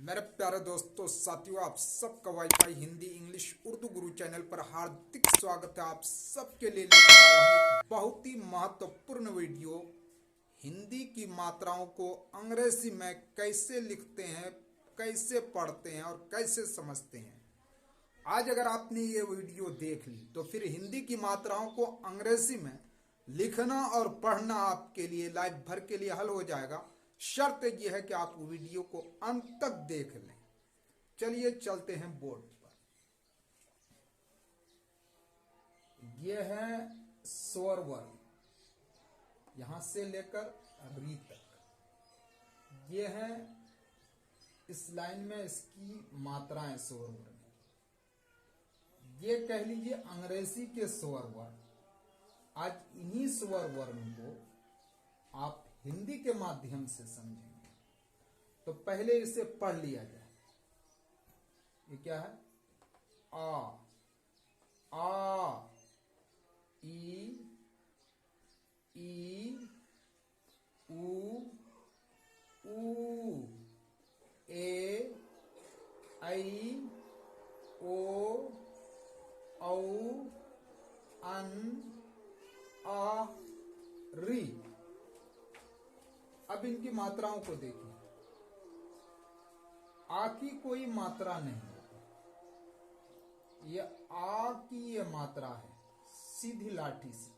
मेरे प्यारे दोस्तों साथियों, आप सबका वाईफाई हिंदी इंग्लिश उर्दू गुरु चैनल पर हार्दिक स्वागत है। आप सबके लिए लेकर आया हूं एक बहुत ही महत्वपूर्ण वीडियो। हिंदी की मात्राओं को अंग्रेजी में कैसे लिखते हैं, कैसे पढ़ते हैं और कैसे समझते हैं। आज अगर आपने ये वीडियो देख ली तो फिर हिंदी की मात्राओं को अंग्रेजी में लिखना और पढ़ना आपके लिए लाइफ भर के लिए हल हो जाएगा। शर्त यह है कि आप वीडियो को अंत तक देख लें। चलिए चलते हैं बोर्ड पर। यह है स्वर वर्ण, यहां से लेकर री तक। यह है इस लाइन में इसकी मात्राएं स्वर वर्ण। ये कह लीजिए अंग्रेजी के स्वर वर्ण। आज इन्हीं स्वर वर्ण को आप हिंदी के माध्यम से समझेंगे। तो पहले इसे पढ़ लिया जाए। ये क्या है? आ, ई, ऊ, ए, ऐ, ओ, औ, अन, आ, री। अब इनकी मात्राओं को देखिए। आ की कोई मात्रा नहीं है। ये आ की ये मात्रा है सीधी लाठी से।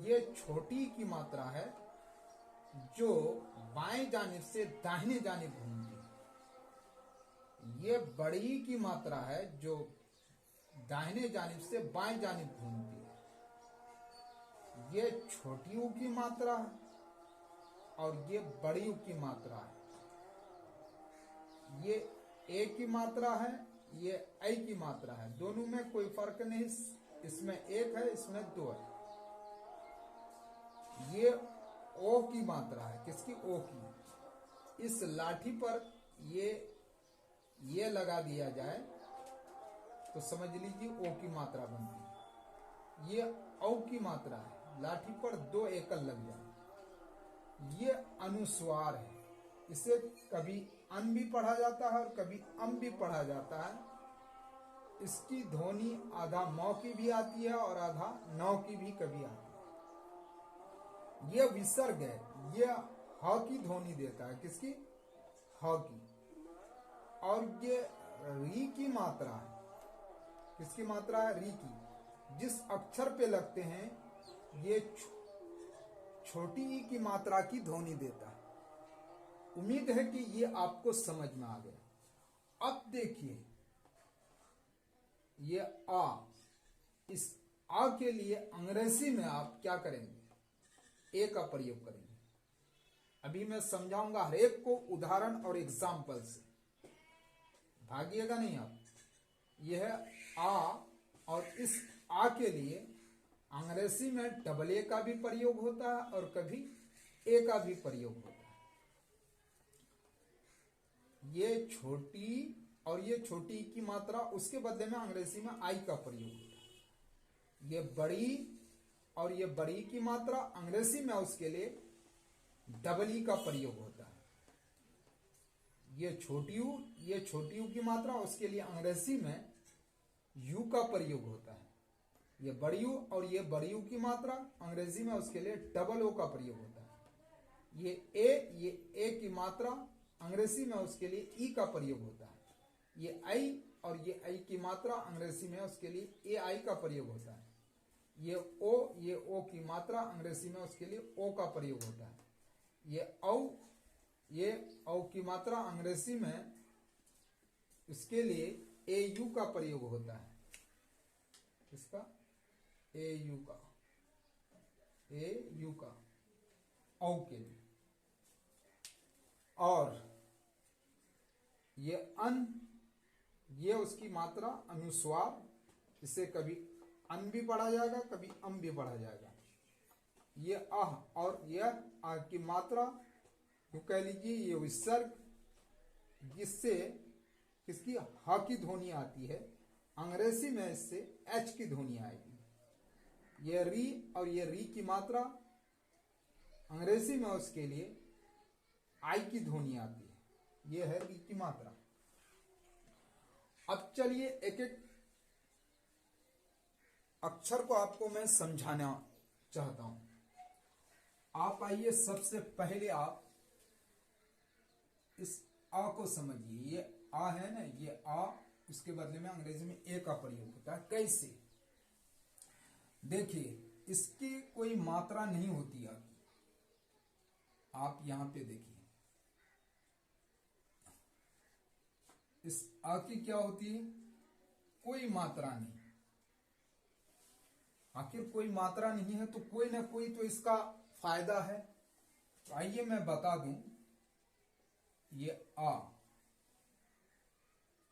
ये छोटी की मात्रा है जो बाएं जानिब से दाहिने जानिब घूमती है। ये बड़ी की मात्रा है जो दाहिने जानिब से बाएं जानिब घूमती है। ये छोटी ऊ की मात्रा है और ये बड़ी ऊ की मात्रा है। ये ए की मात्रा है, ये ऐ की मात्रा है। दोनों में कोई फर्क नहीं। इसमें एक है, इसमें दो है। ये ओ की मात्रा है। किसकी? ओ की। इस लाठी पर ये लगा दिया जाए तो समझ लीजिए ओ की मात्रा बनती है। ये औ की मात्रा है। लाठी पर दो एकल लग जाए। ये अनुस्वार है। इसे कभी अन भी पढ़ा जाता है और कभी अम भी पढ़ा जाता है। इसकी ध्वनि आधा मौ की भी आती है और आधा नौ की भी कभी आती है। ये विसर्ग है। ये ह की ध्वनि देता है। किसकी? ह की। और ये री की मात्रा है। किसकी मात्रा है? री की। जिस अक्षर पे लगते हैं ये छोटी ई की मात्रा की ध्वनि देता है। उम्मीद है कि ये आपको समझ में आ गया। अब देखिए ये आ। इस आ के लिए अंग्रेजी में आप क्या करेंगे? ए का प्रयोग करेंगे। अभी मैं समझाऊंगा हर एक को उदाहरण और एग्जाम्पल से। भागिएगा नहीं आप। यह है आ और इस आ के लिए अंग्रेजी में डबल ए का भी प्रयोग होता है और कभी ए का भी प्रयोग होता है। ये छोटी और ये छोटी की मात्रा, उसके बदले में अंग्रेजी में आई का प्रयोग होता है। ये बड़ी और ये बड़ी की मात्रा, अंग्रेजी में उसके लिए डबल ई का प्रयोग होता है। ये छोटी यू की मात्रा, उसके लिए अंग्रेजी में यू का प्रयोग होता है। ये बड़ी यू और ये बड़ी यू की मात्रा, अंग्रेजी में उसके लिए डबल ओ का प्रयोग होता है। ये ए की मात्रा, अंग्रेजी में उसके लिए ई का प्रयोग होता है। ये आई और ये आई की मात्रा, अंग्रेजी में उसके लिए ए आई का प्रयोग होता है। ये ओ की मात्रा, अंग्रेजी में उसके लिए ओ का प्रयोग होता है। ये औ की मात्रा, अंग्रेजी में इसके लिए ए यू का प्रयोग होता है। इसका ए यू का औ के लिए। और ये अन, ये उसकी मात्रा अनुस्वार। इसे कभी अन भी पढ़ा जाएगा, कभी अम भी पढ़ा जाएगा। ये अह और यह आ की मात्रा, तो कह लीजिए ये विसर्ग, जिससे किसकी? ह की ध्वनि आती है। अंग्रेजी में इससे एच की ध्वनि आएगी। ये री और ये री की मात्रा, अंग्रेजी में उसके लिए आई की ध्वनि आती है। ये है री की मात्रा। अब चलिए एक एक अक्षर को आपको मैं समझाना चाहता हूं। आप आइए, सबसे पहले आप इस आ को समझिए। ये आ है ना, ये आ, उसके बदले में अंग्रेजी में ए का प्रयोग होता है। कैसे? देखिए, इसकी कोई मात्रा नहीं होती है। आप यहां पे देखिए, इस आ की क्या होती है? कोई मात्रा नहीं। आखिर कोई मात्रा नहीं है तो कोई ना कोई तो इसका फायदा है। तो आइए मैं बता दूं, ये आ,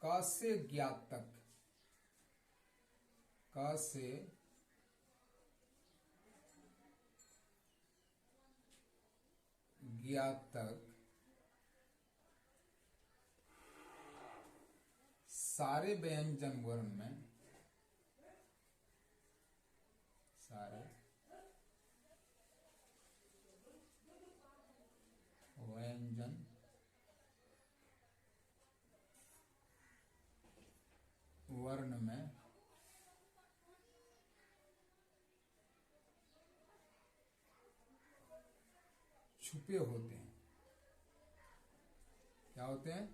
का से ज्ञात तक, का से ज्ञात तक सारे व्यंजन वर्ण में, सारे व्यंजन वर्ण में छुपे होते हैं। क्या होते हैं?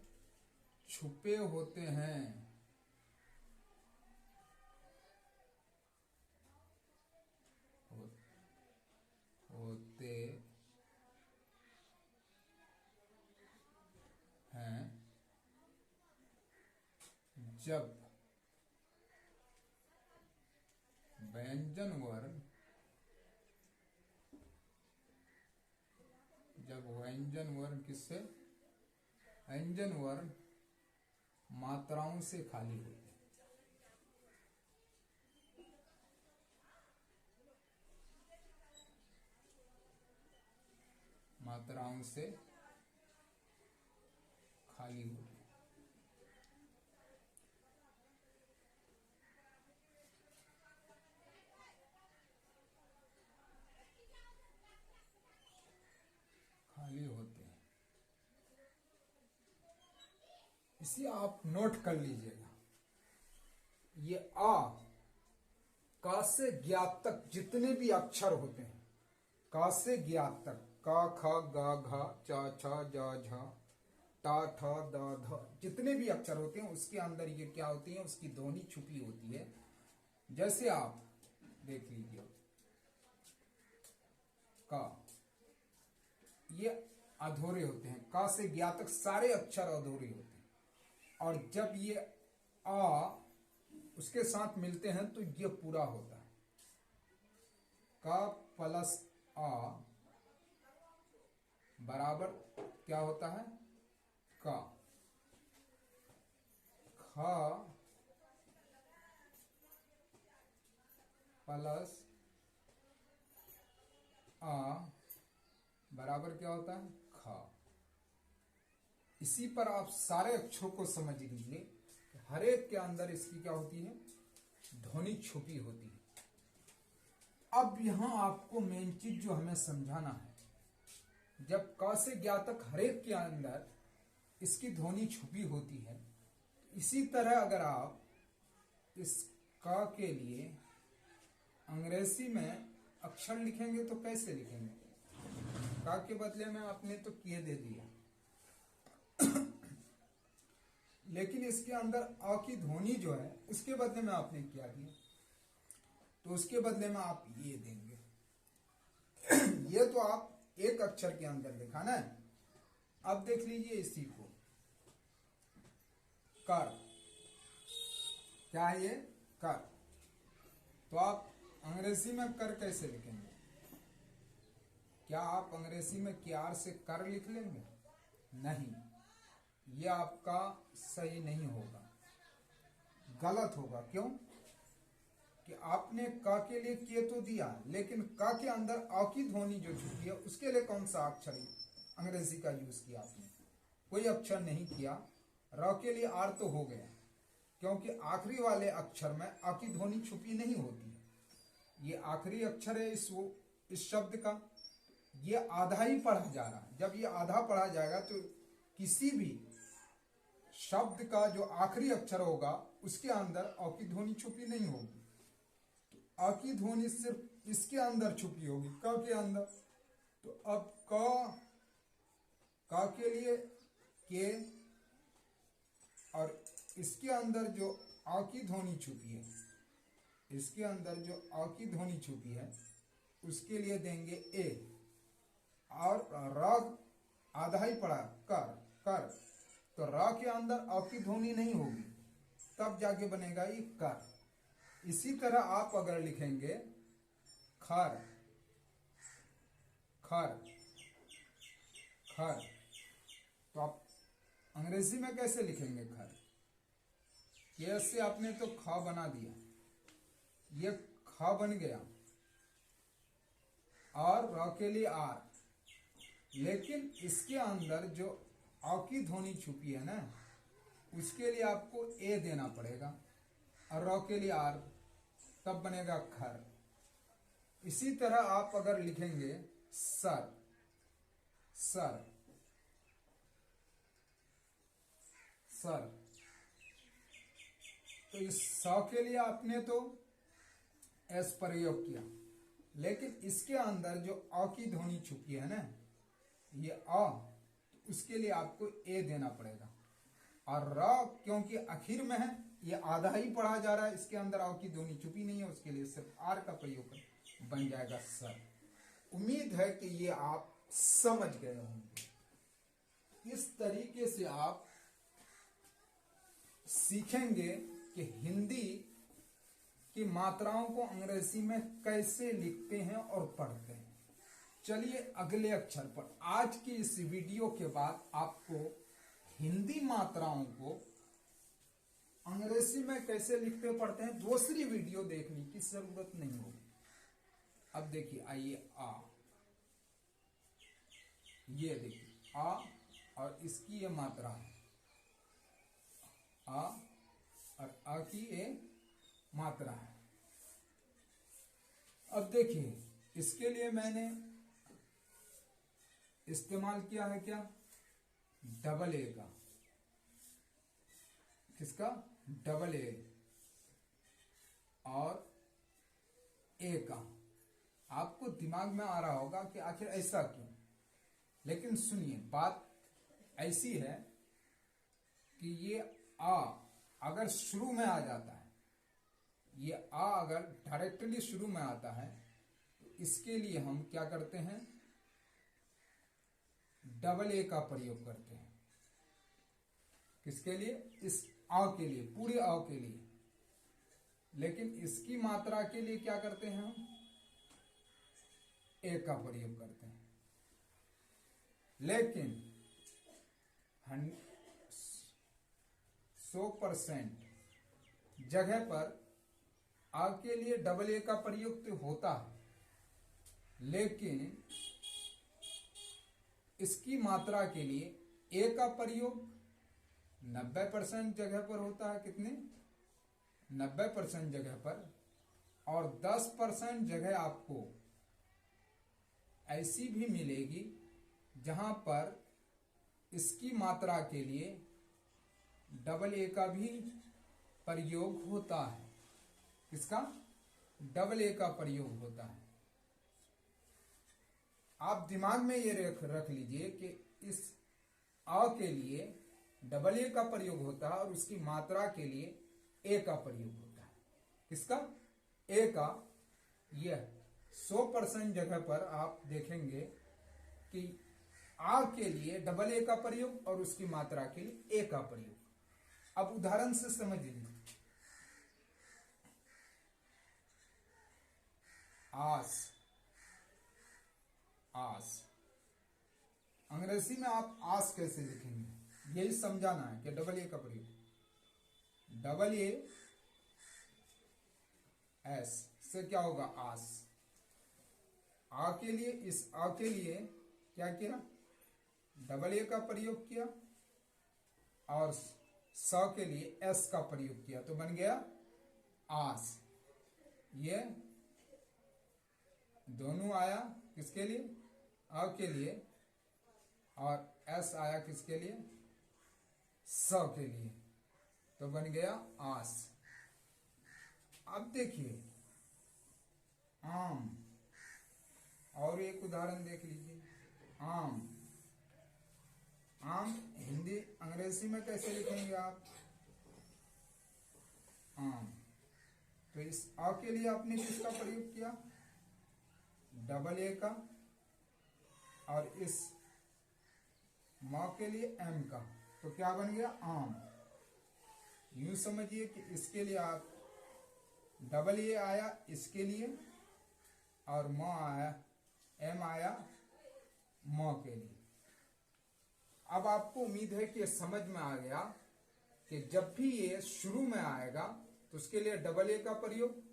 छुपे होते हैं। होते हैं जब व्यंजन वर्ण, जब व्यंजन वर्ण किससे? व्यंजन वर्ण मात्राओं से खाली होते हैं। मात्राओं से खाली होते हैं। खाली होते हैं। इसे आप नोट कर लीजिएगा। ये आ, का से ज्ञात तक जितने भी अक्षर होते हैं, का से ज्ञात तक, का ख गा घा चा छा जा झा टा ठा दा धा, जितने भी अक्षर होते हैं उसके अंदर ये क्या होती है? उसकी ध्वनि छुपी होती है। जैसे आप देख लीजिए, का, ये अधूरे होते हैं। का से ज्ञात तक सारे अक्षर अधूरे होते हैं, और जब ये आ उसके साथ मिलते हैं तो ये पूरा होता है। का प्लस आ बराबर क्या होता है? का। ख प्लस आ बराबर क्या होता है? ख। इसी पर आप सारे अक्षरों को समझ लीजिए। हर एक के अंदर इसकी क्या होती है? ध्वनि छुपी होती है। अब यहां आपको मेन चीज जो हमें समझाना है, जब क से ज्ञात तक हर एक के अंदर इसकी ध्वनि छुपी होती है, इसी तरह अगर आप इस क के लिए अंग्रेजी में अक्षर लिखेंगे तो कैसे लिखेंगे? क के बदले में आपने तो किए दे दिया, लेकिन इसके अंदर अ की ध्वनि जो है उसके बदले में आपने क्या दिया? तो उसके बदले में आप ये देंगे। ये तो आप एक अक्षर के अंदर लिखा ना। अब देख लीजिए इसी को, कर, क्या है ये? कर। तो आप अंग्रेजी में कर कैसे लिखेंगे? क्या आप अंग्रेजी में क्यार से कर लिख लेंगे? नहीं, यह आपका सही नहीं होगा, गलत होगा। क्यों? कि आपने क के लिए किए तो दिया, लेकिन क के अंदर अ की ध्वनि जो छुपी है उसके लिए कौन सा अक्षर अंग्रेजी का यूज किया आपने? कोई अक्षर नहीं किया। र के लिए आर तो हो गया, क्योंकि आखिरी वाले अक्षर में अ की ध्वनि छुपी नहीं होती है। ये आखिरी अक्षर है इस शब्द का। ये आधा ही पढ़ा जा रहा है। जब ये आधा पढ़ा जाएगा तो किसी भी शब्द का जो आखिरी अक्षर होगा उसके अंदर अ की ध्वनि छुपी नहीं होगी। तो अ की ध्वनि सिर्फ इसके अंदर छुपी होगी, क के अंदर। तो अब क के लिए के, और इसके अंदर जो अ की ध्वनि छुपी है, इसके अंदर जो अ की ध्वनि छुपी है उसके लिए देंगे ए। और र आधा ही पड़ा कर कर, तो र के अंदर अ की ध्वनि नहीं होगी, तब जाके बनेगा ये कर। इसी तरह आप अगर लिखेंगे खर खर खर, तो आप अंग्रेजी में कैसे लिखेंगे खर? ये से आपने तो ख बना दिया, ये ख बन गया, और र के लिए आर, लेकिन इसके अंदर जो अ की ध्वनि छुपी है ना, उसके लिए आपको ए देना पड़ेगा, और र के लिए आर, तब बनेगा खर। इसी तरह आप अगर लिखेंगे सर सर सर, तो इस स के लिए आपने तो एस प्रयोग किया, लेकिन इसके अंदर जो अ की ध्वनि छुपी है ना, ये अ, तो उसके लिए आपको ए देना पड़ेगा। और र क्योंकि आखिर में है, ये आधा ही पढ़ा जा रहा है, इसके अंदर अ की ध्वनि छुपी नहीं है, उसके लिए सिर्फ आर का प्रयोग कर बन जाएगा सर। उम्मीद है कि ये आप समझ गए होंगे। इस तरीके से आप सीखेंगे कि हिंदी की मात्राओं को अंग्रेजी में कैसे लिखते हैं और पढ़ते हैं। चलिए अगले अक्षर पर। आज की इस वीडियो के बाद आपको हिंदी मात्राओं को अंग्रेजी में कैसे लिखते पढ़ते हैं दूसरी वीडियो देखने की जरूरत नहीं होगी। अब देखिए, आइए आ, ये देखिए आ, और इसकी ये मात्रा है आ, और आ की ये मात्रा है। अब देखिए, इसके लिए मैंने इस्तेमाल किया है क्या, डबल ए का। किसका? डबल ए और ए का। आपको दिमाग में आ रहा होगा कि आखिर ऐसा क्यों, लेकिन सुनिए, बात ऐसी है कि ये आ अगर शुरू में आ जाता है, ये आ अगर डायरेक्टली शुरू में आता है, तो इसके लिए हम क्या करते हैं, डबल ए का प्रयोग करते हैं। किसके लिए? इस आ के लिए, पूरे आ के लिए। लेकिन इसकी मात्रा के लिए क्या करते हैं हम? ए का प्रयोग करते हैं। लेकिन 100% जगह पर आ के लिए डबल ए का प्रयोग तो होता है, लेकिन इसकी मात्रा के लिए ए का प्रयोग 90% जगह पर होता है। कितने? 90% जगह पर। और 10% जगह आपको ऐसी भी मिलेगी जहां पर इसकी मात्रा के लिए डबल ए का भी प्रयोग होता है। किसका? डबल ए का प्रयोग होता है। आप दिमाग में ये रख लीजिए कि इस आ के लिए डबल ए का प्रयोग होता है और उसकी मात्रा के लिए ए का प्रयोग होता है। किसका? ए का। यह 100% जगह पर आप देखेंगे कि आ के लिए डबल ए का प्रयोग और उसकी मात्रा के लिए ए का प्रयोग। अब उदाहरण से समझ लीजिए, आस, आस। अंग्रेजी में आप आस कैसे लिखेंगे, यही समझाना है कि डबल ए का प्रयोग। डबल ए एस से क्या होगा? आस। आ के लिए, इस आ के लिए क्या किया? डबल ए का प्रयोग किया, और स के लिए एस का प्रयोग किया, तो बन गया आस। ये दोनों आया किसके लिए? आ के लिए, और एस आया किसके लिए? स के लिए, तो बन गया आस। अब देखिए आम, और एक उदाहरण देख लीजिए, आम। आम हिंदी अंग्रेजी में कैसे लिखेंगे आप? आम। तो इस आ के लिए आपने किसका प्रयोग किया? डबल ए का, और इस म के लिए एम का, तो क्या बन गया? आम। यूं समझिए कि इसके लिए आप डबल ए आया इसके लिए, और म आया, एम आया म के लिए। अब आपको उम्मीद है कि ये समझ में आ गया कि जब भी ये शुरू में आएगा तो उसके लिए डबल ए का प्रयोग,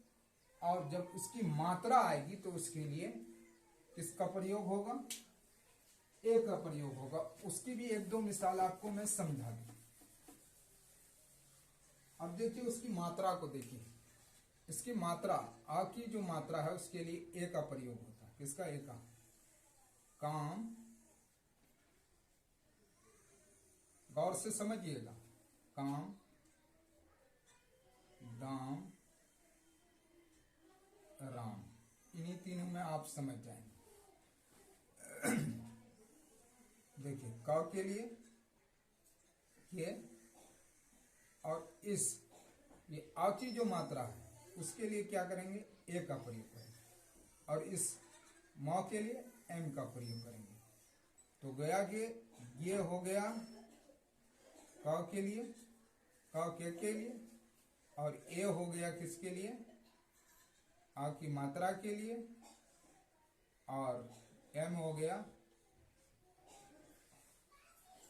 और जब उसकी मात्रा आएगी तो उसके लिए किसका प्रयोग होगा? ए का प्रयोग होगा। उसकी भी एक दो मिसाल आपको मैं समझा दूं। अब देखिए उसकी मात्रा को देखिए। इसकी मात्रा, आ की जो मात्रा है उसके लिए ए का प्रयोग होता है। किसका? ए का। काम, गौर से समझिएगा, काम, दाम, राम, इन्हीं तीनों में आप समझ जाएंगे। देखिए क के लिए के, और इस ये आ की जो मात्रा है उसके लिए क्या करेंगे? ए का प्रयोग करेंगे, और इस म के लिए एम का प्रयोग करेंगे। तो गया कि ये हो गया क के लिए, क के लिए, और ए हो गया किसके लिए? आ की मात्रा के लिए, और एम हो गया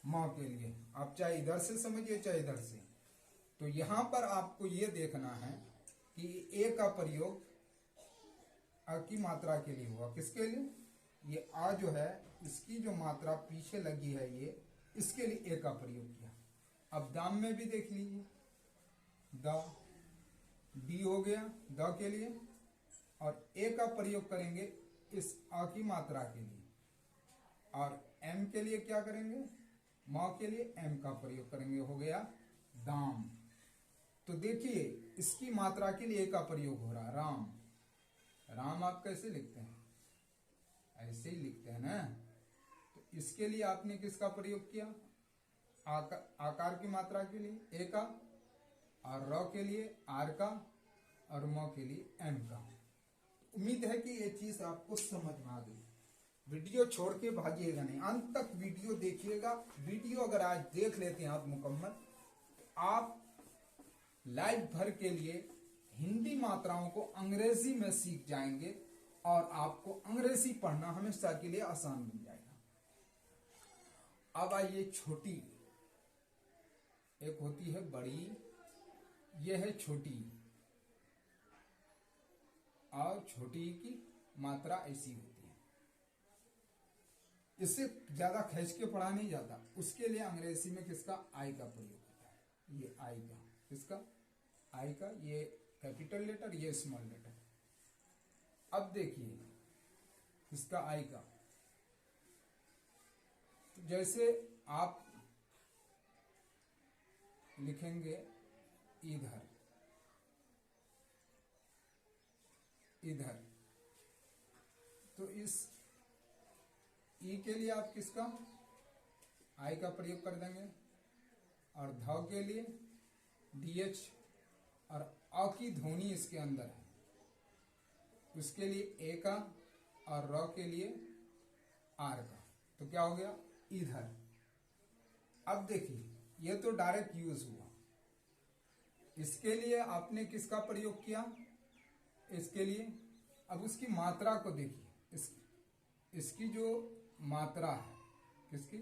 म के लिए। आप चाहे इधर से समझिए चाहे इधर से। तो यहां पर आपको ये देखना है कि ए का प्रयोग आ की मात्रा के लिए हुआ। किसके लिए? ये आ जो है इसकी जो मात्रा पीछे लगी है ये, इसके लिए ए का प्रयोग किया। अब दाम में भी देख लीजिए, द, डी हो गया द के लिए, और ए का प्रयोग करेंगे इस आ की मात्रा के लिए, और एम के लिए क्या करेंगे? म के लिए एम का प्रयोग करेंगे, हो गया दाम। तो देखिए इसकी मात्रा के लिए ए का प्रयोग हो रहा, राम। राम आप कैसे लिखते हैं? ऐसे ही लिखते हैं ना। तो इसके लिए आपने किसका प्रयोग किया? आकार की मात्रा के लिए ए का, और र के लिए आर का, और म के लिए एम का। उम्मीद है कि ये चीज आपको समझ में आ गई। वीडियो छोड़ के भागिएगा नहीं, अंत तक वीडियो देखिएगा। वीडियो अगर आज देख लेते हैं आप मुकम्मल, आप लाइफ भर के लिए हिंदी मात्राओं को अंग्रेजी में सीख जाएंगे, और आपको अंग्रेजी पढ़ना हमेशा के लिए आसान बन जाएगा। अब आइए छोटी, एक होती है बड़ी, यह है छोटी, और छोटी की मात्रा ऐसी होती है। इससे ज्यादा खींच के पढ़ा नहीं जाता। उसके लिए अंग्रेजी में किसका? आई का प्रयोग होता है। ये आई का, किसका? आई का। ये कैपिटल लेटर, ये स्मॉल लेटर। अब देखिए इसका आई का, तो जैसे आप लिखेंगे इधर, इधर, तो इस ई के लिए आप किसका? आई का प्रयोग कर देंगे, और ध के लिए डीएच, और अ की ध्वनि इसके अंदर है उसके लिए ए का, और र के लिए आर का। तो क्या हो गया? इधर। अब देखिए ये तो डायरेक्ट यूज हुआ। इसके लिए आपने किसका प्रयोग किया? इसके लिए। अब उसकी मात्रा को देखिए, इसकी जो मात्रा है किसकी?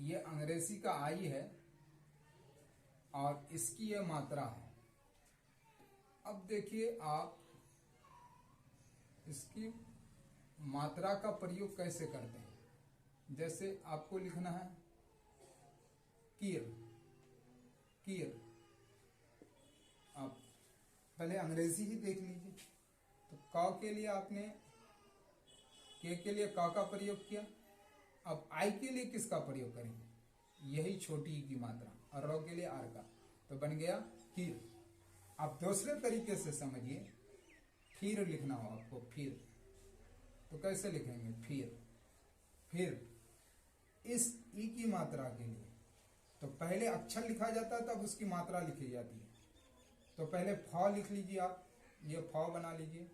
ये अंग्रेजी का आई है, और इसकी ये मात्रा है। अब देखिए आप इसकी मात्रा का प्रयोग कैसे करते हैं। जैसे आपको लिखना है कीर, कीर। आप पहले अंग्रेजी ही देख लीजिए। तो क के लिए आपने के लिए क का प्रयोग किया, अब आई के लिए किसका प्रयोग करेंगे? यही छोटी ई की मात्रा, और रॉ के लिए आर का, तो बन गया फिर। अब दूसरे तरीके से समझिए, फिर लिखना हो आपको, फिर तो कैसे लिखेंगे? फिर इस ई की मात्रा के लिए तो पहले अक्षर लिखा जाता है, तब उसकी मात्रा लिखी जाती है। तो पहले फ लिख लीजिए आप, ये फ बना लीजिए,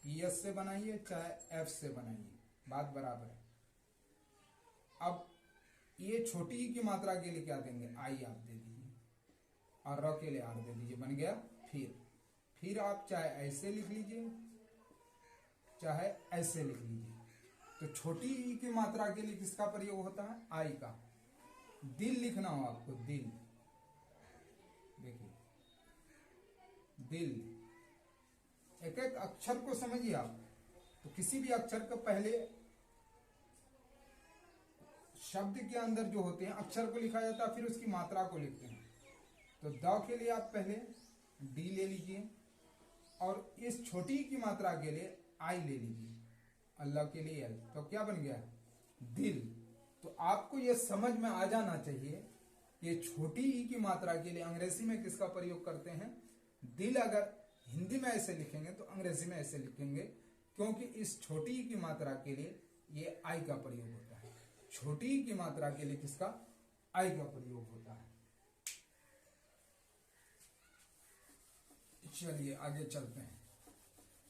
पीएस से बनाइए चाहे एफ से बनाइए, बात बराबर है। अब ये छोटी ई की मात्रा के लिए क्या देंगे? आई आप दे दीजिए, और र के लिए आर दे दीजिए, बन गया फिर आप चाहे ऐसे लिख लीजिए चाहे ऐसे लिख लीजिए। तो छोटी ई की मात्रा के लिए किसका प्रयोग होता है? आई का। दिल लिखना हो आपको, दिल, देखिए दिल, एक एक अक्षर को समझिए आप। तो किसी भी अक्षर को पहले शब्द के अंदर जो होते हैं अक्षर को लिखा जाता है, फिर उसकी मात्रा को लिखते हैं। तो द के लिए आप पहले डी ले लीजिए, और इस छोटी की मात्रा के लिए आई ले लीजिए, अल्लाह के लिए एल, तो क्या बन गया? दिल। तो आपको यह समझ में आ जाना चाहिए, ये छोटी ई की मात्रा के लिए अंग्रेजी में किसका प्रयोग करते हैं? दिल। अगर हिंदी में ऐसे लिखेंगे तो अंग्रेजी में ऐसे लिखेंगे, क्योंकि इस छोटी ई की मात्रा के लिए ये आई का प्रयोग होता है। छोटी ई की मात्रा के लिए किसका? आई का प्रयोग होता है। चलिए आगे चलते हैं।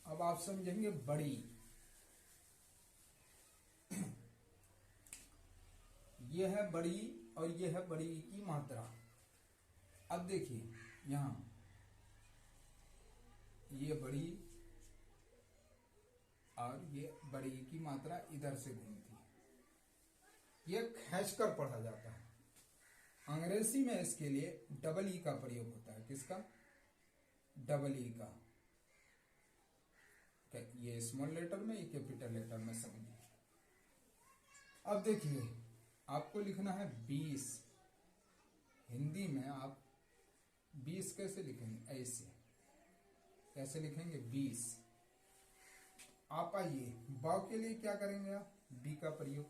अब आप समझेंगे बड़ी। यह है बड़ी और यह है बड़ी की मात्रा। अब देखिए यहां ये बड़ी और ये बड़ी की मात्रा इधर से घूमती है, ये खींचकर पढ़ा जाता है। अंग्रेजी में इसके लिए डबल ई का प्रयोग होता है। किसका? डबल ई का। ये स्मॉल लेटर में, ये कैपिटल लेटर में समझिए। अब देखिए आपको लिखना है 20। हिंदी में आप 20 कैसे लिखेंगे? ऐसे कैसे लिखेंगे? 20। आप आइए ब के लिए क्या करेंगे आप? बी का प्रयोग।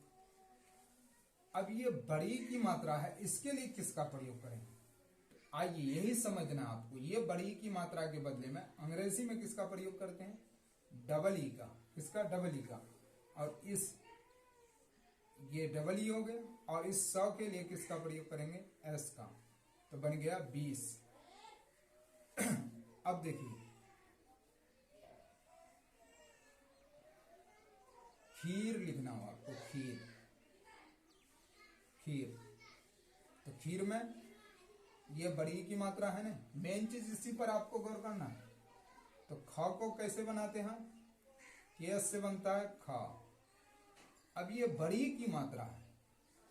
अब ये बड़ी की मात्रा है, इसके लिए किसका प्रयोग करेंगे? आइए यही समझना आपको। ये बड़ी की मात्रा के बदले में अंग्रेजी में किसका प्रयोग करते हैं? डबल ई का। किसका? डबल ई का। और इस ये डबल ई हो गया, और इस 100 के लिए किसका प्रयोग करेंगे? एस का। तो बन गया 20। अब देखिए खीर लिखना हो आपको, खीर। तो खीर में ये बड़ी की मात्रा है ना, मेन चीज इसी पर आपको गौर करना है। तो ख को कैसे बनाते हैं? केस से बनता है ख। अब ये बड़ी की मात्रा है,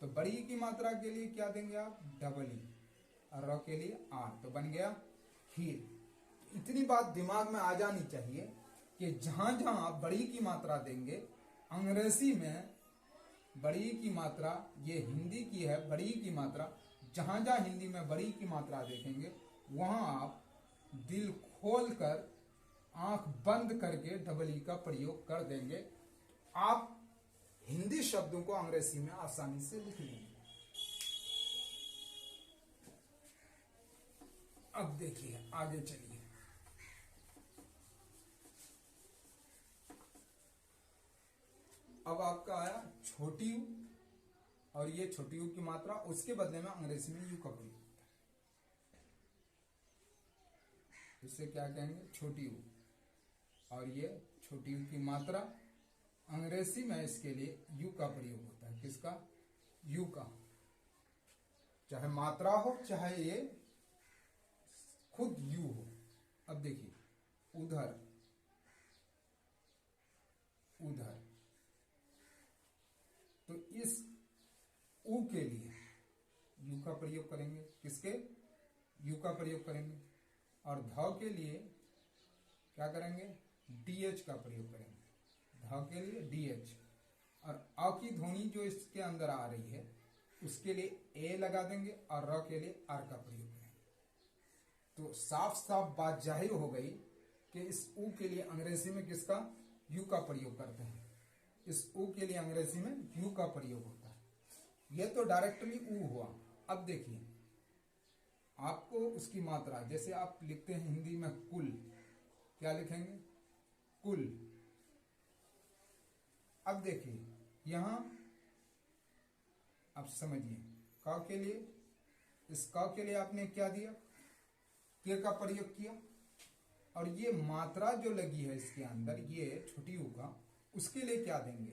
तो बड़ी की मात्रा के लिए क्या देंगे आप? डबल ई, और र के लिए आर, तो बन गया खीर। इतनी बात दिमाग में आ जानी चाहिए कि जहां जहां आप बड़ी की मात्रा देंगे, अंग्रेजी में बड़ी की मात्रा, ये हिंदी की है बड़ी की मात्रा, जहां जहां हिंदी में बड़ी की मात्रा देखेंगे वहां आप दिल खोलकर आंख बंद करके डबल ई का प्रयोग कर देंगे। आप हिंदी शब्दों को अंग्रेजी में आसानी से लिख लेंगे। अब देखिए आगे चलिए। अब आपका आया छोटी यू, और ये छोटी यू की मात्रा, उसके बदले में अंग्रेजी में यू का प्रयोग होता है। इसे क्या कहेंगे? छोटी यू। और ये छोटी यू की मात्रा, अंग्रेजी में इसके लिए यू का प्रयोग होता है। किसका? यू का। चाहे मात्रा हो चाहे ये खुद यू हो। अब देखिए उधर, उधर, तो इस ऊ के लिए यू का प्रयोग करेंगे। किसके? यू का प्रयोग करेंगे। और ध के लिए क्या करेंगे? डीएच का प्रयोग करेंगे। ध के लिए डीएच। और अ की ध्वनि जो इसके अंदर आ रही है उसके लिए ए लगा देंगे, और र के लिए आर का प्रयोग करेंगे। तो साफ साफ बात जाहिर हो गई कि इस ऊ के लिए अंग्रेजी में किसका? यू का प्रयोग करते हैं। इस ऊ के लिए अंग्रेजी में यू का प्रयोग होता है। यह तो डायरेक्टली ऊ हुआ। अब देखिए आपको उसकी मात्रा, जैसे आप लिखते हैं हिंदी में कुल, क्या लिखेंगे? कुल। अब देखिए यहां, अब समझिए क के लिए, इस क के लिए आपने क्या दिया? के का प्रयोग किया। और ये मात्रा जो लगी है इसके अंदर, ये छोटी ऊ का, उसके लिए क्या देंगे?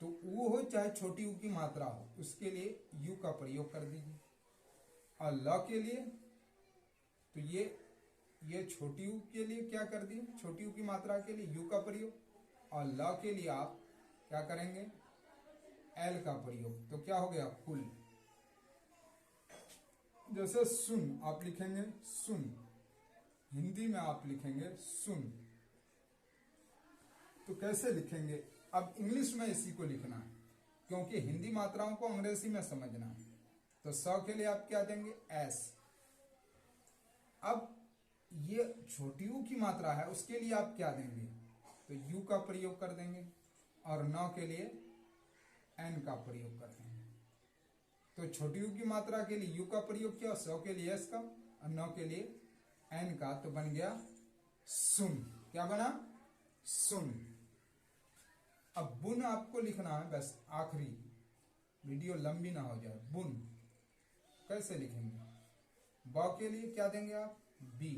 तो ऊ हो चाहे छोटी ऊ की मात्रा हो, उसके लिए यू का प्रयोग कर दीजिए। और ल के लिए तो ये छोटी ऊ के लिए क्या कर दिए? छोटी ऊ की मात्रा के लिए यू का प्रयोग। और ल के लिए आप क्या करेंगे? एल का प्रयोग। तो क्या हो गया? कुल। जैसे सुन आप लिखेंगे सुन, हिंदी में आप लिखेंगे सुन, तो कैसे लिखेंगे? अब इंग्लिश में इसी को लिखना है, क्योंकि हिंदी मात्राओं को अंग्रेजी में समझना है। तो स के लिए आप क्या देंगे? एस। अब ये छोटी ऊ की मात्रा है, उसके लिए आप क्या देंगे? तो यू का प्रयोग कर देंगे। और न के लिए एन का प्रयोग कर देंगे। तो छोटी ऊ की मात्रा के लिए यू का प्रयोग किया, स के लिए एस का, और न के लिए एन का, तो बन गया सुन। क्या बना? सुन। अब बुन आपको लिखना है, बस आखिरी, वीडियो लंबी ना हो जाए। बुन कैसे लिखेंगे? ब के लिए क्या देंगे आप? बी।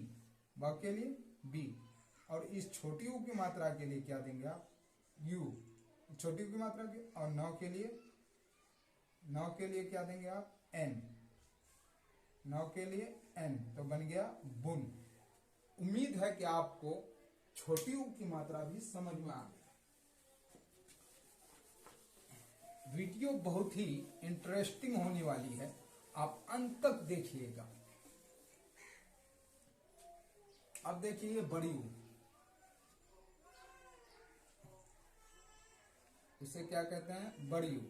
ब के लिए बी। और इस छोटी ऊ की मात्रा के लिए क्या देंगे आप? यू, छोटी ऊ की मात्रा के। और नौ के लिए क्या देंगे आप? एन। नौ के लिए एन, तो बन गया बुन। उम्मीद है कि आपको छोटी ऊ की मात्रा भी समझ में आ गई। वीडियो बहुत ही इंटरेस्टिंग होने वाली है, आप अंत तक देखिएगा। अब देखिए बड़ी ऊ, इसे क्या कहते हैं? बड़ी ऊ।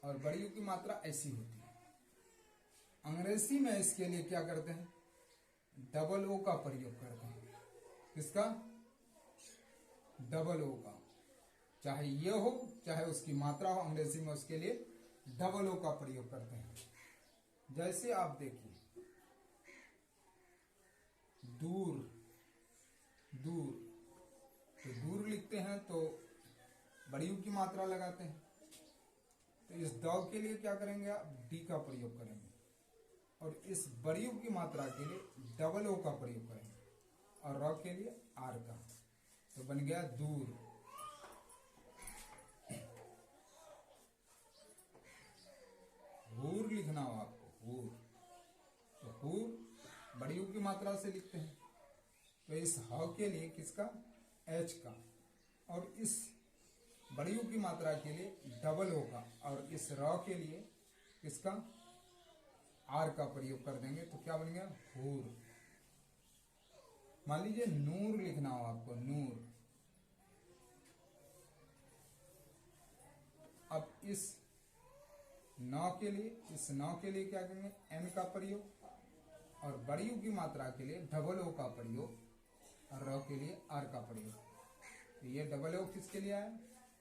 और बड़ी ऊ की मात्रा ऐसी होती है। अंग्रेजी में इसके लिए क्या करते हैं? डबल ओ का प्रयोग करते हैं। किसका? डबल ओ का। चाहे ये हो चाहे उसकी मात्रा हो, अंग्रेजी में उसके लिए डबल ओ का प्रयोग करते हैं। जैसे आप देखिए दूर, दूर, तो दूर लिखते हैं तो बड़ी ऊ की मात्रा लगाते हैं। तो इस द के लिए क्या करेंगे आप? डी का प्रयोग करेंगे। और इस बड़ी ऊ की मात्रा के लिए डबल ओ का प्रयोग करेंगे। और र के लिए आर का, तो बन गया दूर। हूर लिखना हो आपको, हूर, तो हूर बड़ी ऊ की मात्रा से लिखते हैं। तो इस ह के लिए किसका? एच का। और इस बड़ी ऊ की मात्रा के लिए डबल ओ का। और इस र के लिए किसका? आर का प्रयोग कर देंगे। तो क्या बन गया? हूर। मान लीजिए नूर लिखना हो आपको, नूर। अब इस नौ के लिए क्या करेंगे? एन का प्रयोग। और बड़ी ऊ की मात्रा के लिए डबल ओ का प्रयोग। और र के लिए आर का प्रयोग। तो ये डबल ओ किसके लिए आया?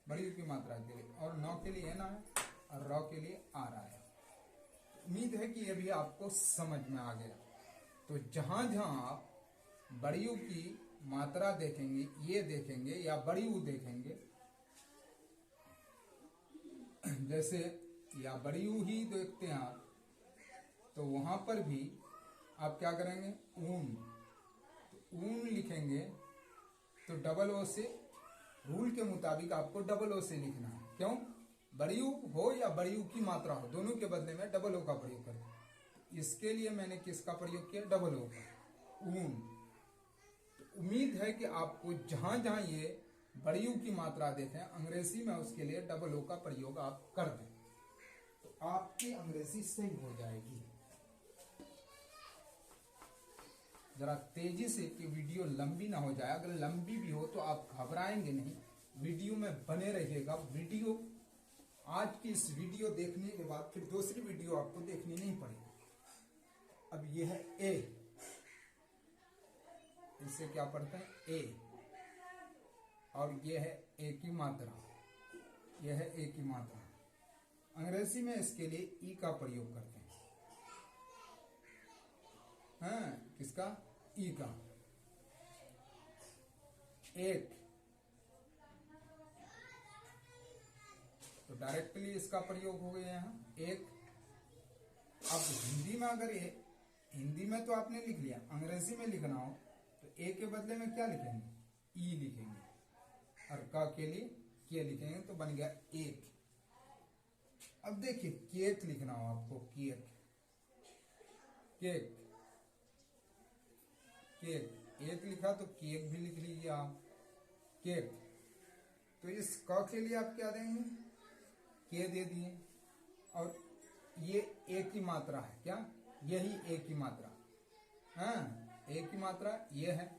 बड़ी ऊ की मात्रा के लिए। और नौ के लिए एन आया, और र के लिए आर आया। उम्मीद है कि ये भी आपको समझ में आ गया। तो जहां जहां आप बड़ी ऊ की मात्रा देखेंगे, ये देखेंगे या बड़ी ऊ देखेंगे, जैसे या बड़ी ऊ ही देखते हैं आप, तो वहां पर भी आप क्या करेंगे? ऊन। तो ऊन लिखेंगे तो डबल ओ से, रूल के मुताबिक आपको डबल ओ से लिखना है। क्यों? बड़ी ऊ हो या बड़ी ऊ की मात्रा हो, दोनों के बदले में डबल ओ का प्रयोग करें। इसके लिए मैंने किसका प्रयोग किया? डबल ओ का, ऊन। तो उम्मीद है कि आपको जहां जहां ये बड़ी ऊ की मात्रा देखें अंग्रेजी में, उसके लिए डबल ओ का प्रयोग आप कर दें, तो आपकी अंग्रेजी सही हो जाएगी। जरा तेजी से, कि वीडियो लंबी ना हो जाए। अगर लंबी भी हो तो आप घबराएंगे नहीं, वीडियो में बने रहिएगा। वीडियो, आज की इस वीडियो देखने के बाद फिर दूसरी वीडियो आपको देखनी नहीं पड़ेगी। अब यह है ए, इसे क्या पढ़ते हैं? ए। और यह है ए की मात्रा। यह है ए की मात्रा। अंग्रेजी में इसके लिए ई का प्रयोग करते हैं। हाँ, किसका? ई का। एक, तो डायरेक्टली इसका प्रयोग हो गया यहाँ एक। अब हिंदी में अगर ये, हिंदी में तो आपने लिख लिया, अंग्रेजी में लिखना हो तो ए के बदले में क्या लिखेंगे? ई लिखेंगे, और का के लिए के लिखेंगे, तो बन गया एक। अब देखिए केक लिखना हो आपको, केक, केक, केक, एक लिखा तो केक भी लिख लीजिए आप, केक। तो इस क के लिए आप क्या देंगे? के दे दिए, और ये ए की मात्रा है, क्या? यही ए की मात्रा, हाँ, ए की मात्रा ये है।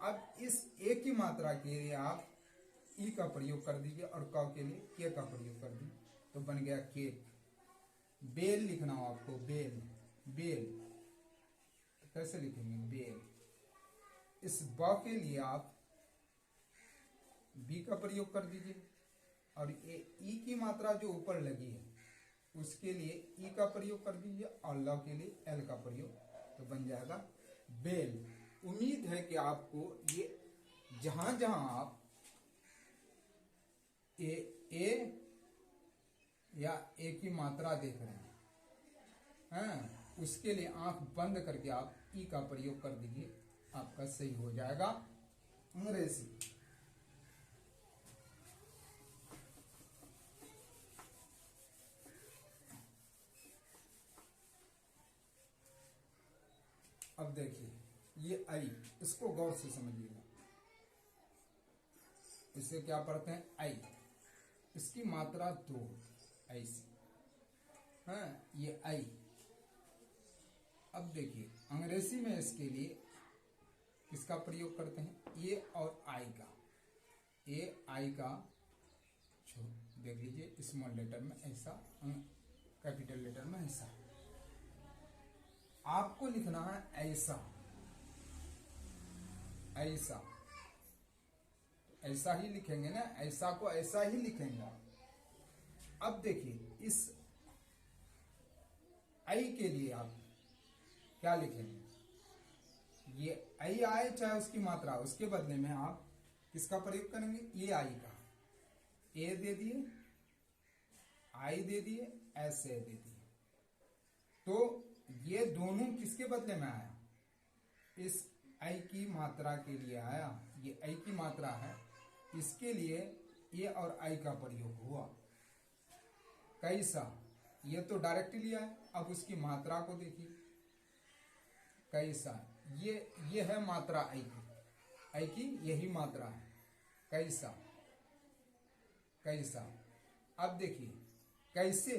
अब इस ए की मात्रा के लिए आप ई का प्रयोग कर दीजिए, और क के लिए के का प्रयोग कर दीजिए, तो बन गया केक। बेल लिखना हो आपको, बेल, बेल, तो कैसे लिखेंगे? बेल। इस ब के लिए आप बी का प्रयोग कर दीजिए, और ये ई की मात्रा जो ऊपर लगी है उसके लिए ई का प्रयोग कर दीजिए, और ल के लिए एल का प्रयोग, तो बन जाएगा बेल। उम्मीद है कि आपको ये जहां जहां आप ए या ए की मात्रा देख रहे हैं, उसके लिए आंख बंद करके आप ई का प्रयोग कर दीजिए, आपका सही हो जाएगा अंग्रेजी। अब देखिए ये आई, इसको गौर से समझिएगा। इसे क्या पढ़ते हैं? आई। इसकी मात्रा दो, ऐसी, हाँ, ये आई। अब देखिए अंग्रेजी में इसके लिए किसका प्रयोग करते हैं? ए और आई का। ए आई का देख लीजिए, स्मॉल लेटर में ऐसा, कैपिटल लेटर में ऐसा। आपको लिखना है ऐसा, ऐसा, ऐसा ही लिखेंगे ना, ऐसा को ऐसा ही लिखेंगे। अब देखिए इस आई के लिए आप क्या लिखेंगे? ये आई आए चाहे उसकी मात्रा, उसके बदले में आप किसका प्रयोग करेंगे? ये आई का। ए दे दिए, आई दे दिए, ऐसे दे दिए, तो ये दोनों किसके बदले में आया? इस आई की मात्रा के लिए आया। ये आई की मात्रा है, इसके लिए ए और आई का प्रयोग हुआ। कैसा? ये तो डायरेक्ट लिया है, अब उसकी मात्रा को देखिए, कैसा? ये है मात्रा आई की, आई की यही मात्रा है, कैसा, कैसा। अब देखिए कैसे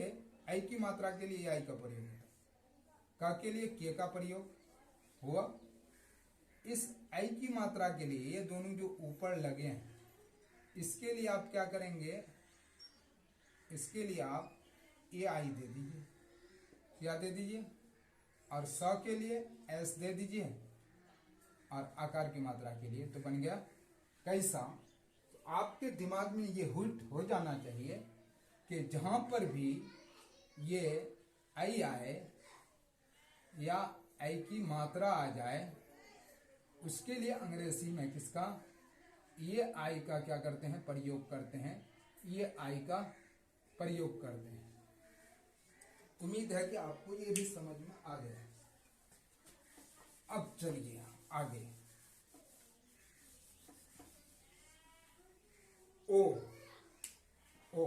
आई की मात्रा के लिए आई का प्रयोग होता है, का के लिए के का प्रयोग हुआ। इस आई की मात्रा के लिए ये दोनों जो ऊपर लगे हैं, इसके लिए आप क्या करेंगे? इसके लिए आप ए आई दे दीजिए, क्या दे दीजिए, और स के लिए एस दे दीजिए, और आकार की मात्रा के लिए तो बन गया कैसा। तो आपके दिमाग में ये हुट हो जाना चाहिए कि जहां पर भी ये आई आए या आई की मात्रा आ जाए, उसके लिए अंग्रेजी में किसका? ये आई का क्या करते हैं? प्रयोग करते हैं, ये आई का प्रयोग करते हैं। उम्मीद है कि आपको ये भी समझ में आ गया। अब चलिए आगे। ओ, ओ,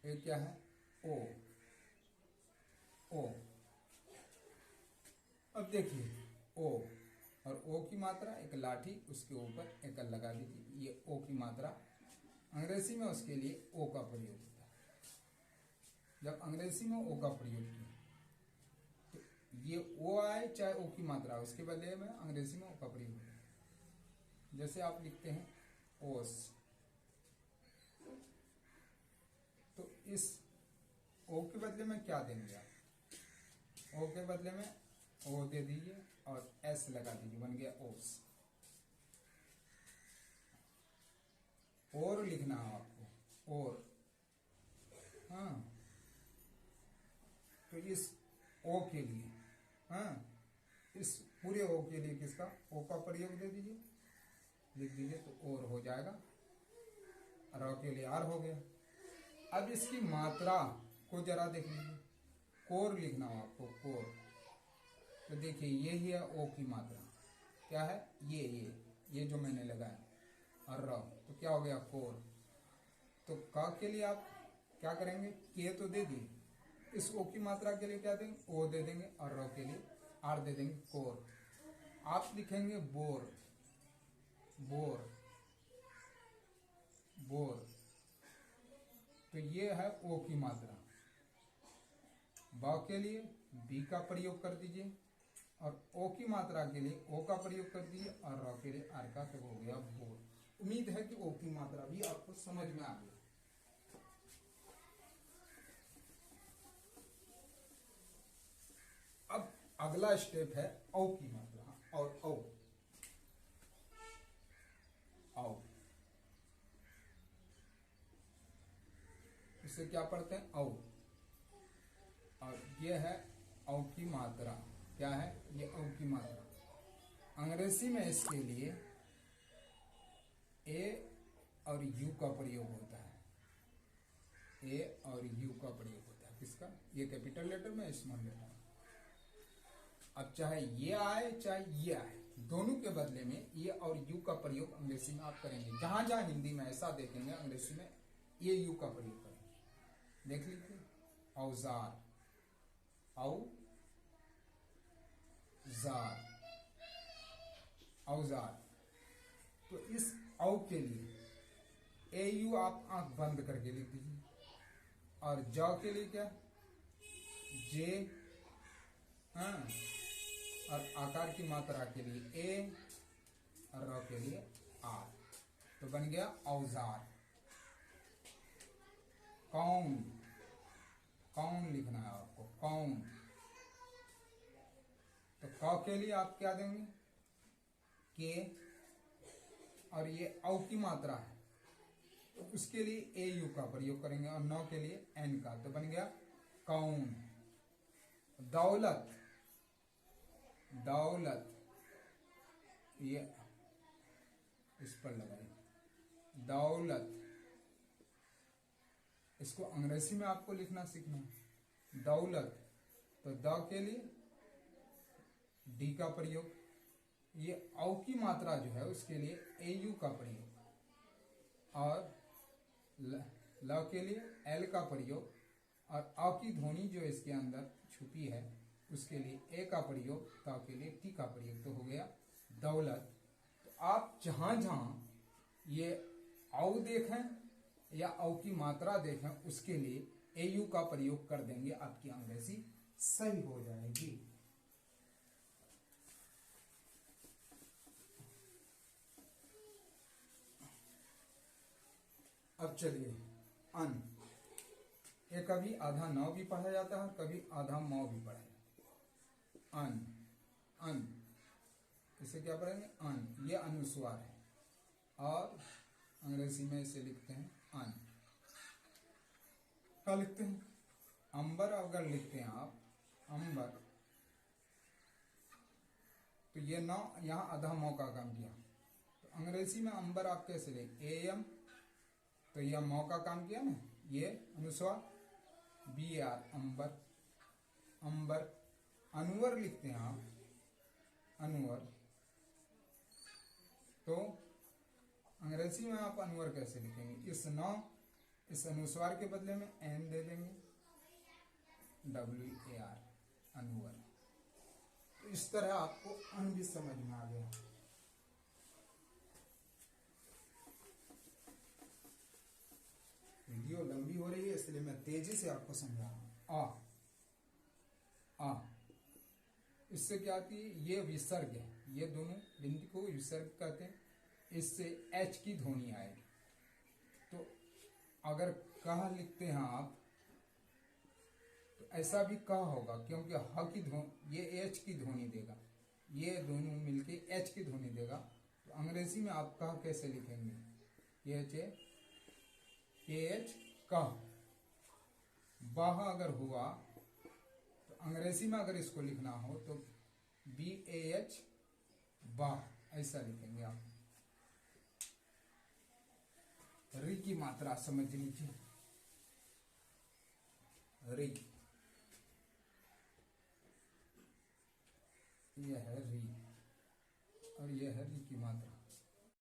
ये क्या है? ओ, ओ। अब देखिए ओ, और ओ की मात्रा एक लाठी, उसके ऊपर एक लगा दीजिए, ये ओ की मात्रा। अंग्रेजी में उसके लिए ओ का प्रयोग होता है। जब अंग्रेजी में ओ का प्रयोग किया तो ये ओ आए चाहे ओ की मात्रा, उसके बदले में अंग्रेजी में ओ का प्रयोग होता है। जैसे आप लिखते हैं ओस, तो इस ओ के बदले में क्या देंगे आप? ओ के बदले में ओ दे दीजिए और एस लगा दीजिए, बन गया ओस। और लिखना है आपको, और। हाँ, तो इस ओ के लिए, हाँ, इस पूरे ओ के लिए किसका, ओ का प्रयोग दे दीजिए, लिख दीजिए, तो और हो जाएगा। र के लिए आर हो गया। अब इसकी मात्रा को जरा देख लीजिए, कोर लिखना हो आपको, कोर। तो देखिए ये ही है ओ की मात्रा, क्या है, ये जो मैंने लगाया, और र, तो क्या हो गया, कोर। तो का के लिए आप क्या करेंगे, के तो दे दिए, इस ओ की मात्रा के लिए क्या देंगे, ओ दे देंगे, और र के लिए आर दे देंगे, कोर। आप लिखेंगे बोर, बोर, बोर। तो ये है ओ की मात्रा। ब के लिए बी का प्रयोग कर दीजिए, और ओ की मात्रा के लिए ओ का प्रयोग कर दीजिए, और र के लिए आर का, तो हो गया बोर। उम्मीद है कि ओ की मात्रा भी आपको समझ में आ गई। अब अगला स्टेप है औ की मात्रा, और औ, औ, इसे क्या पढ़ते हैं, औ। और ये है औ की मात्रा, क्या है, ये औ की मात्रा। अंग्रेजी में इसके लिए ए और यू का प्रयोग होता है, ए और यू का प्रयोग होता है, किसका, ये कैपिटल लेटर में, स्मॉल लेटर। अब चाहे ये आए चाहे ये आए, दोनों के बदले में ये और यू का प्रयोग अंग्रेजी में आप करेंगे। जहां जहां हिंदी में ऐसा देखेंगे, अंग्रेजी में ये यू का प्रयोग करेंगे। देख लीजिए, औजार, औजार, औजार। तो इस औ के लिए ए यू आप आंख बंद करके लिख दीजिए, और ज के लिए क्या, जे, हाँ, और आकार की मात्रा के लिए ए, और र के लिए आर, तो बन गया औजार। कौन, कौन लिखना है आपको, कौन। तो क के लिए आप क्या देंगे, के, और ये औ की मात्रा है, तो उसके लिए ए यू का प्रयोग करेंगे, और नौ के लिए एन का, तो बन गया कौन। दौलत, दौलत, ये इस पर लगाइए, दौलत। इसको अंग्रेजी में आपको लिखना सीखना है, दौलत। तो द के लिए डी का प्रयोग, ये औ की मात्रा जो है उसके लिए ए यू का प्रयोग, और ल के लिए एल का प्रयोग, और अ की ध्वनि जो इसके अंदर छुपी है उसके लिए ए का प्रयोग, त के लिए टी का प्रयोग, तो हो गया दौलत। तो आप जहां जहां ये औ देखें या औ की मात्रा देखें, उसके लिए ए यू का प्रयोग कर देंगे, आपकी अंग्रेजी सही हो जाएगी। अब चलिए अन, ये कभी आधा नौ भी पढ़ा जाता है, कभी आधा मौ भी पढ़ा जाता है। अन, अन, इसे क्या पढ़ेंगे, अन, ये अनुस्वार है, और अंग्रेजी में इसे लिखते हैं अन। क्या लिखते हैं, अंबर अगर लिखते हैं आप, अंबर, तो ये नौ यहाँ आधा मौ का काम किया। तो अंग्रेजी में अंबर आप कैसे लेंगे, ए एम, तो यह मौ का काम किया ना, ये अनुस्वार, बी आर, अंबर, अंबर। अनवर लिखते हैं आप, अनवर, तो अंग्रेजी में आप अनवर कैसे लिखेंगे, इस नौ, इस अनुस्वार के बदले में एन दे देंगे, डब्ल्यू ए आर, अनवर। तो इस तरह आपको अन भी समझ में आ गया। वीडियो लंबी हो रही है इसलिए मैं तेजी से आपको समझा रहा हूं। आ, इससे क्या आती है, ये विसर्ग है, ये दोनों बिंदु को विसर्ग कहते हैं, इससे एच की ध्वनि आएगी। तो अगर कह लिखते हैं आप, तो ऐसा भी कह होगा, क्योंकि ह की ध्वनि, ये एच की ध्वनि देगा, ये दोनों मिलके एच की ध्वनि देगा। तो अंग्रेजी में आप कह कैसे लिखेंगे, एच ए KH कह। बह अगर हुआ तो अंग्रेजी में अगर इसको लिखना हो तो BAH बाह, ऐसा लिखेंगे आप। री की मात्रा समझ लीजिए, री, यह है री और यह है री की मात्रा।